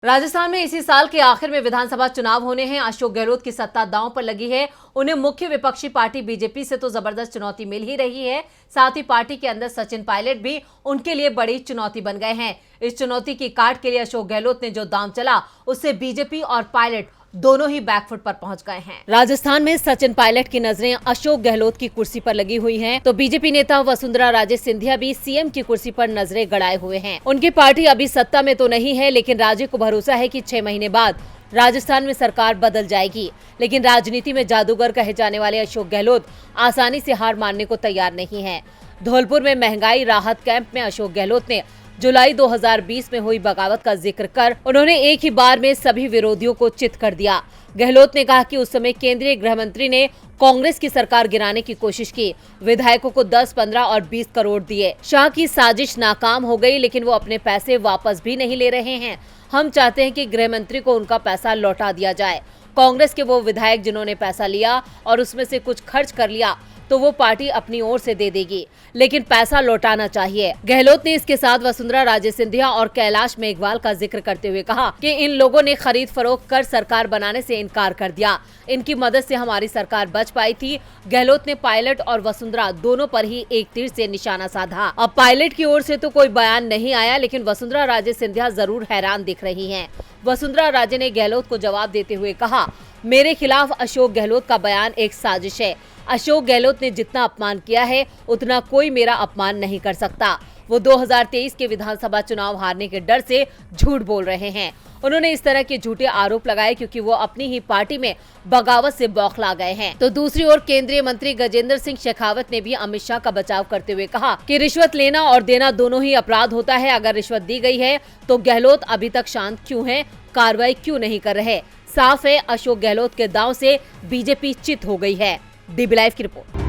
राजस्थान में इसी साल के आखिर में विधानसभा चुनाव होने हैं। अशोक गहलोत की सत्ता दांव पर लगी है। उन्हें मुख्य विपक्षी पार्टी बीजेपी से तो जबरदस्त चुनौती मिल ही रही है, साथ ही पार्टी के अंदर सचिन पायलट भी उनके लिए बड़ी चुनौती बन गए हैं। इस चुनौती की काट के लिए अशोक गहलोत ने जो दांव चला, उससे बीजेपी और पायलट दोनों ही बैकफुट पर पहुंच गए हैं। राजस्थान में सचिन पायलट की नजरें अशोक गहलोत की कुर्सी पर लगी हुई हैं, तो बीजेपी नेता वसुंधरा राजे सिंधिया भी सीएम की कुर्सी पर नजरें गड़ाए हुए हैं। उनकी पार्टी अभी सत्ता में तो नहीं है, लेकिन राजे को भरोसा है कि 6 महीने बाद राजस्थान में सरकार बदल जाएगी। लेकिन राजनीति में जादूगर कहे जाने वाले अशोक गहलोत आसानी से हार मानने को तैयार नहीं है। धौलपुर में महंगाई राहत कैंप में अशोक गहलोत ने जुलाई 2020 में हुई बगावत का जिक्र कर उन्होंने एक ही बार में सभी विरोधियों को चित कर दिया। गहलोत ने कहा कि उस समय केंद्रीय गृह मंत्री ने कांग्रेस की सरकार गिराने की कोशिश की, विधायकों को 10, 15 और 20 करोड़ दिए। शाह की साजिश नाकाम हो गई, लेकिन वो अपने पैसे वापस भी नहीं ले रहे हैं। हम चाहते हैं कि गृह मंत्री को उनका पैसा लौटा दिया जाए। कांग्रेस के वो विधायक जिन्होंने पैसा लिया और उसमें से कुछ खर्च कर लिया, तो वो पार्टी अपनी ओर से दे देगी, लेकिन पैसा लौटाना चाहिए। गहलोत ने इसके साथ वसुंधरा राजे सिंधिया और कैलाश मेघवाल का जिक्र करते हुए कहा कि इन लोगों ने खरीद फरोख्त कर सरकार बनाने से इनकार कर दिया। इनकी मदद से हमारी सरकार बच पाई थी। गहलोत ने पायलट और वसुंधरा दोनों पर ही एक तीर से निशाना साधा। अब पायलट की ओर से तो कोई बयान नहीं आया, लेकिन वसुंधरा राजे सिंधिया जरूर हैरान दिख रही हैं। वसुंधरा राजे ने गहलोत को जवाब देते हुए कहा, मेरे खिलाफ अशोक गहलोत का बयान एक साजिश है। अशोक गहलोत ने जितना अपमान किया है, उतना कोई मेरा अपमान नहीं कर सकता। वो 2023 के विधानसभा चुनाव हारने के डर से झूठ बोल रहे हैं। उन्होंने इस तरह के झूठे आरोप लगाए क्योंकि वो अपनी ही पार्टी में बगावत से बौखला गए हैं। तो दूसरी ओर केंद्रीय मंत्री गजेंद्र सिंह शेखावत ने भी अमित शाह का बचाव करते हुए कहा कि रिश्वत लेना और देना दोनों ही अपराध होता है। अगर रिश्वत दी गई है तो गहलोत अभी तक शांत क्यों है, कार्रवाई क्यों नहीं कर रहे? साफ है, अशोक गहलोत के दांव से बीजेपी चित हो गई है। डीबी लाइव की रिपोर्ट।